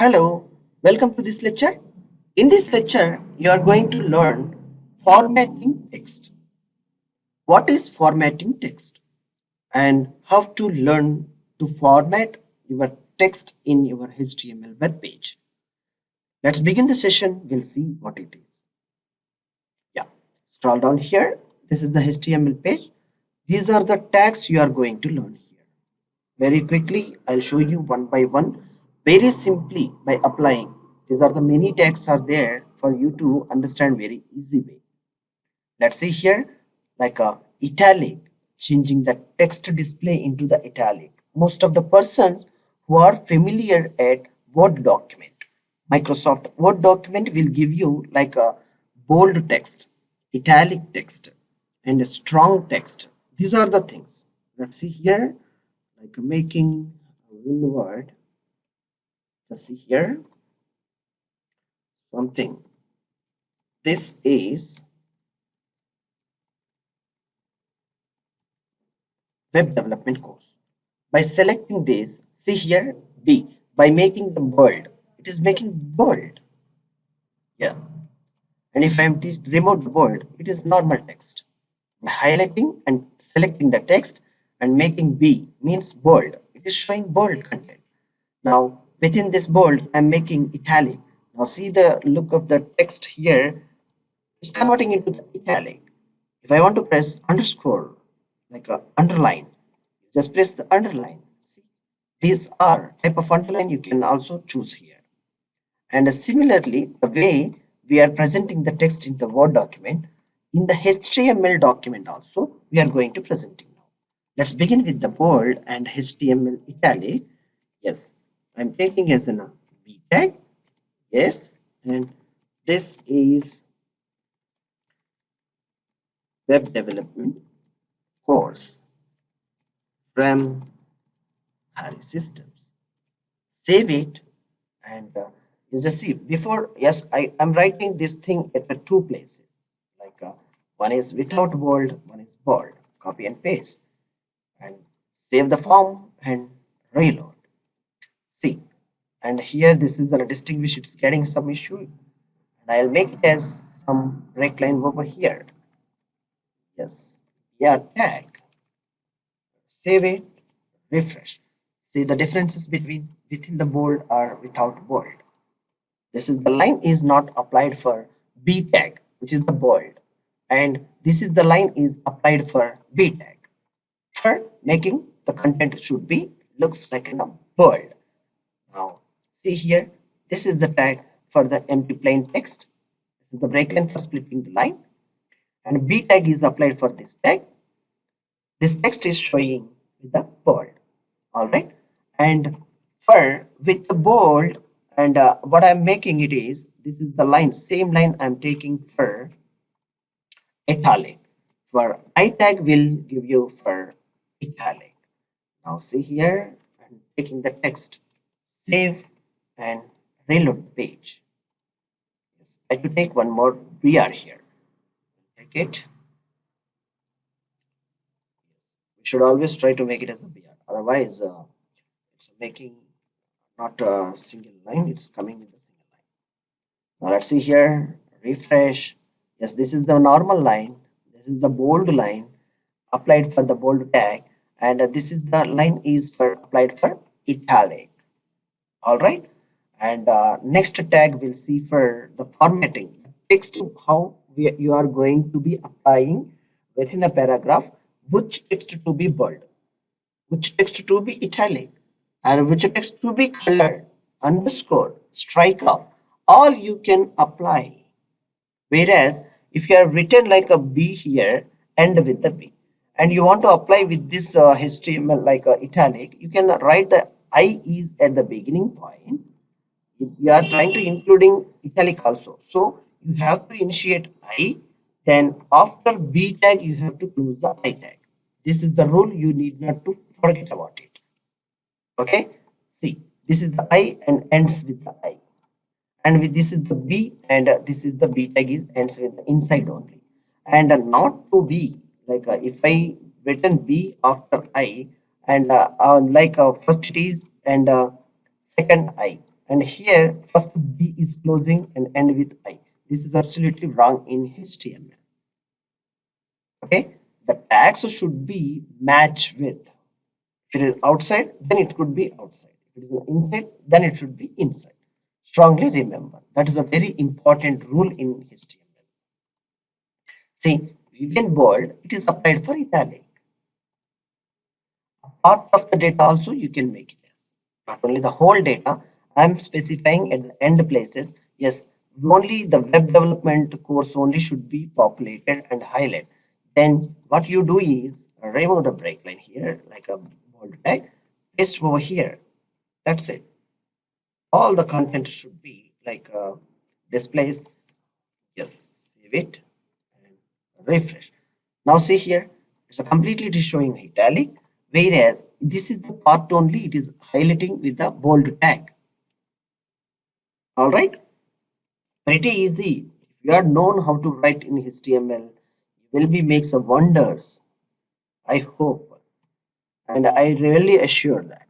Hello, welcome to this lecture. In this lecture, you are going to learn formatting text. What is formatting text and how to learn to format your text in your HTML web page. Let's begin the session. We'll see what it is. Yeah, scroll down here. This is the HTML page. These are the tags you are going to learn here. Very quickly, I'll show you one by one, very simply by applying. These are the many tags are there for you to understand very easy way. Let's see here, like a italic, changing the text display into the italic. Most of the persons who are familiar at Word document, Microsoft Word document will give you like a bold text, italic text, and a strong text. These are the things. Let's see here, like making a win word. Let's see here, something. This is web development course. By selecting this, see here B, by making them bold, it is making bold. Yeah. And if I am remove the bold, it is normal text. By highlighting and selecting the text and making B means bold, it is showing bold content. Now within this bold, I am making italic. Now see the look of the text here, it's converting into the italic. If I want to press underscore, like a underline, just press the underline. See, these are type of underline you can also choose here. And similarly, the way we are presenting the text in the Word document, in the HTML document also, we are going to present it now. Let's begin with the bold and HTML italic. Yes, I'm taking as a B tag. Yes, and this is web development course from Harisystems. Save it and you just see before. Yes, I am writing this thing at the two places. Like one is without bold, one is bold. Copy and paste and save the form and reload. See, and here this is a distinguish. It's getting some issue, and I'll make it as some break line over here. Yes, yeah, tag. Save it, refresh. See the differences between within the bold or without bold. This is the line is not applied for B tag, which is the bold, and this is the line is applied for B tag. For making the content should be looks like a bold. Now see here, this is the tag for the empty plain text. This is the break line for splitting the line, and B tag is applied for this tag. This text is showing with the bold. All right, and for with the bold and what I'm making it is this is the line, same line I'm taking for italic. For I tag will give you for italic. Now see here, I'm taking the text, save and reload the page. Yes, I have to take one more BR here. Take it. We should always try to make it as a BR. Otherwise, it's making not a single line. It's coming with a single line. Now let's see here. Refresh. Yes, this is the normal line. This is the bold line applied for the bold tag, and this is the line is for applied for italic. All right, and next tag we'll see for the formatting text, how you are going to be applying within the paragraph, which text to be bold, which text to be italic, and which text to be colored, underscore, strike off, all you can apply. Whereas if you have written like a B here, end with the B, and you want to apply with this HTML like italic, you can write the I is at the beginning point. You are trying to including italic also, so you have to initiate I, then after B tag you have to close the I tag. This is the rule, you need not to forget about it. Okay, see, this is the I and ends with the I, and with this is the B, and this is the B tag is ends with the inside only, and not to B, like if I written B after I, and like first it is and second I, and here first B is closing and end with I. This is absolutely wrong in HTML. Okay, the tags should be match with. If it is outside, then it could be outside. If it is inside, then it should be inside. Strongly remember, that is a very important rule in HTML. See, when bold, it is applied for italic. Part of the data also you can make it as. Not only the whole data, I am specifying at the end places. Yes, only the web development course only should be populated and highlighted. Then what you do is remove the break line here, like a bold tag, paste over here. That's it. All the content should be like displays. Yes, save it and refresh. Now see here, it's a completely it is showing italic, whereas this is the part only it is highlighting with the bold tag. All right, pretty easy. If you are known how to write in HTML, you will be make some wonders. I hope, and I really assure that.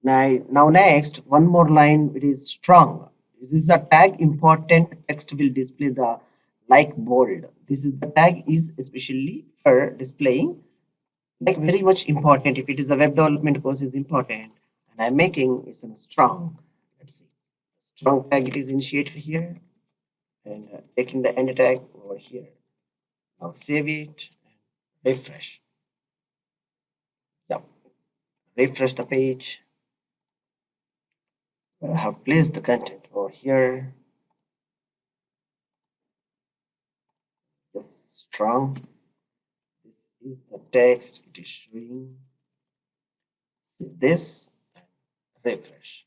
Now next, one more line. It is strong. This is the tag important text will display the like bold. This is the tag is especially for displaying like very much important. If it is a web development course is important, and I'm making it's a strong. Let's see, strong tag it is initiated here, and taking the end tag over here. Now save it and refresh. Yeah, refresh the page. I have placed the content over here. Just strong. This is the text it is showing. Save this and refresh.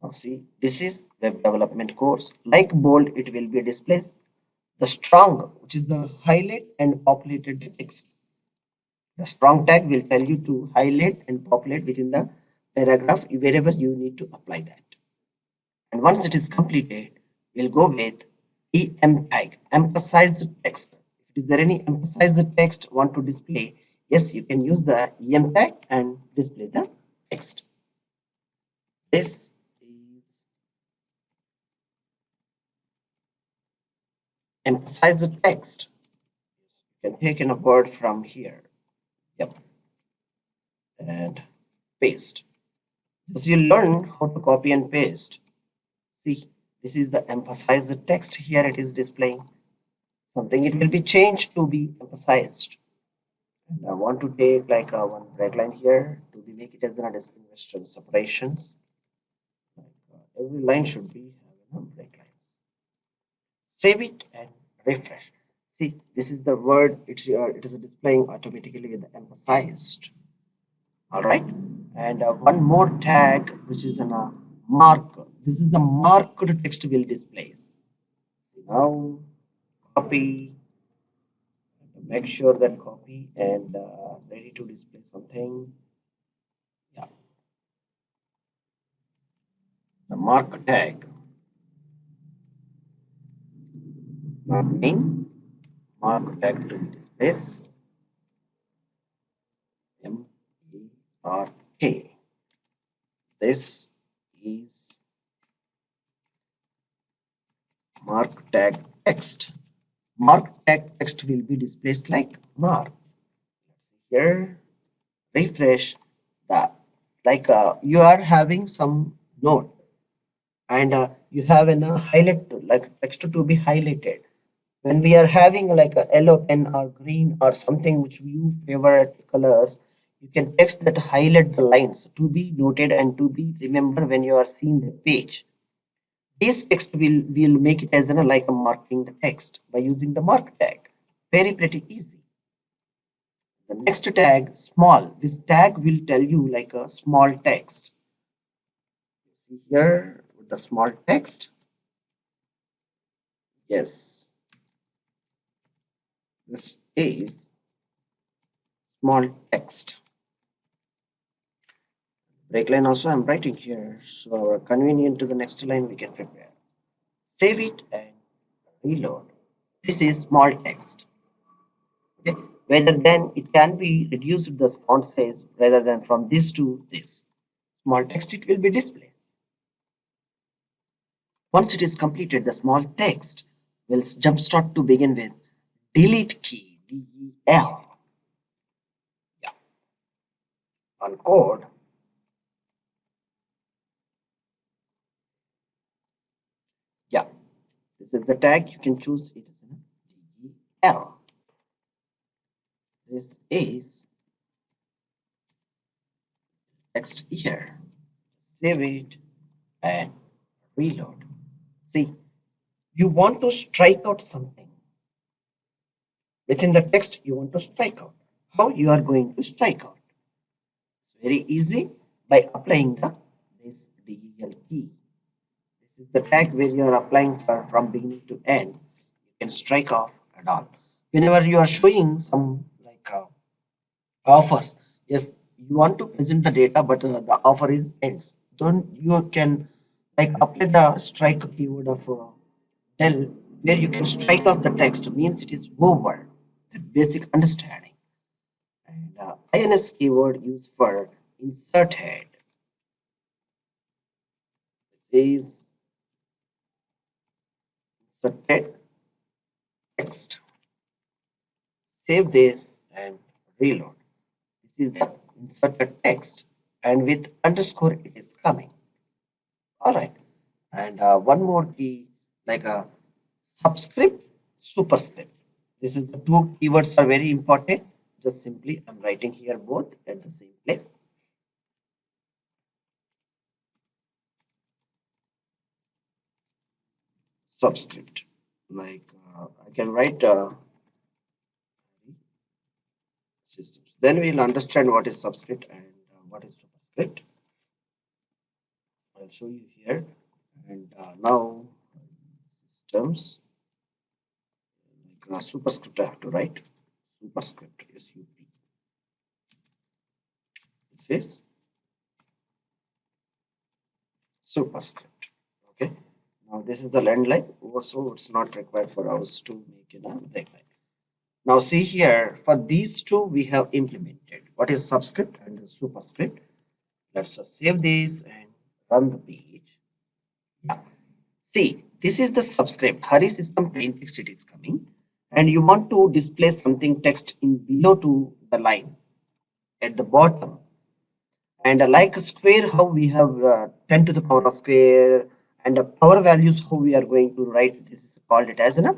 Now see, this is web development course. Like bold, it will be displayed. The strong, which is the highlight and populated text. The strong tag will tell you to highlight and populate within the paragraph wherever you need to apply that. And once it is completed, we'll go with EM tag, emphasized text. Is there any emphasized text want to display? Yes, you can use the EM tag and display the text. This is emphasized text. You can take in a word from here. Yep. And paste. As you learn how to copy and paste. See, this is the emphasized text. Here it is displaying something. It will be changed to be emphasized. And I want to take like one break line here to be make it as a distinguished separations. Every line should be having a break line. Save it and refresh. See, this is the word. It is displaying automatically with the emphasized. All right, and one more tag which is a mark. This is the marked text will displays. Now copy. Make sure that copy and ready to display something. Yeah, the mark tag. Marking mark tag to be displays. MARK. This is mark tag text. Mark tag text will be displayed like mark. Let's see here, refresh the like you are having some note and you have a highlight like text to be highlighted. When we are having like a yellow pen or green or something which you favorite colors, you can text that highlight the lines to be noted and to be remembered when you are seeing the page. This text will make it as like a marking the text by using the mark tag. Very pretty easy. The next tag small. This tag will tell you like a small text. See here with the small text. Yes, this is small text. Break line also I'm writing here, so convenient to the next line we can prepare. Save it and reload. This is small text. Okay, rather than it can be reduced the font size rather than from this to this. Small text it will be displayed. Once it is completed, the small text will jumpstart to begin with delete key, DEL. Yeah. On code, yeah, this is the tag. You can choose it as DEL. This is text here. Save it and reload. See, you want to strike out something. Within the text, you want to strike out. How you are going to strike out? It's very easy by applying this DEL key. This is the tag where you are applying for from beginning to end. You can strike off and all. Whenever you are showing some like offers, yes, you want to present the data, but the offer is ends. Don't you can like apply the strike keyword of tell where you can strike off the text means it is over. The basic understanding. And ins keyword used for inserted. This is inserted text. Save this and reload. This is the inserted text, and with underscore it is coming. All right. And one more key like a subscript, superscript. This is the two keywords are very important. Just simply I'm writing here both at the same place. Subscript. Like I can write systems. Then we'll understand what is subscript and what is superscript. I'll show you here. And now systems. Like superscript I have to write. Superscript SUP. This is superscript. Okay. Now this is the land line. Also, it's not required for us to make it a break line. Now see here, for these two we have implemented what is subscript and superscript. Let's just save this and run the page. Yeah. See, this is the subscript. Harisystems plain text it is coming, and you want to display something text in below to the line at the bottom. And like a square, how we have 10 to the power of square, and the power values how we are going to write. This is called it as a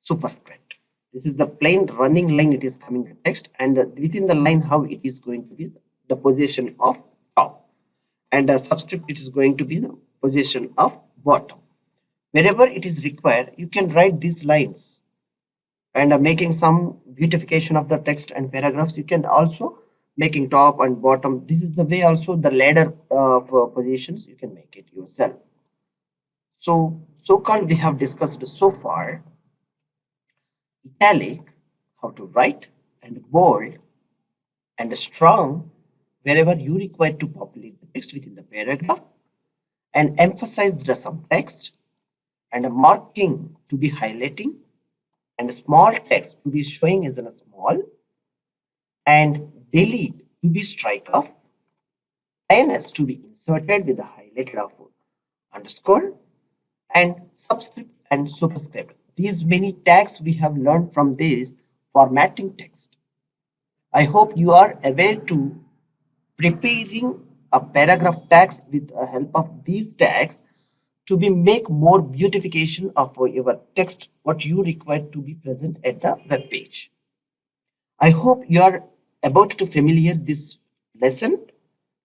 superscript. This is the plain running line. It is coming the text, and within the line how it is going to be the position of top, and subscript it is going to be the position of bottom. Wherever it is required, you can write these lines, and making some beautification of the text and paragraphs. You can also making top and bottom. This is the way also the ladder for positions you can make it yourself. So called we have discussed so far italic, how to write, and bold and strong wherever you require to populate the text within the paragraph, and emphasize the some text, and a marking to be highlighting, and a small text to be showing as a small, and delete to be strike off, ins to be inserted with the highlighted of underscore, and subscript and superscript. These many tags we have learned from this formatting text. I hope you are aware to preparing a paragraph tags with the help of these tags to be make more beautification of your text what you require to be present at the web page. I hope you are about to familiar this lesson.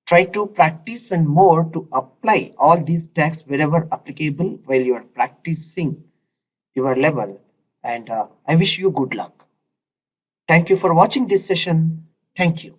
Try to practice and more to apply all these tags wherever applicable while you are practicing your level, and I wish you good luck. Thank you for watching this session. Thank you.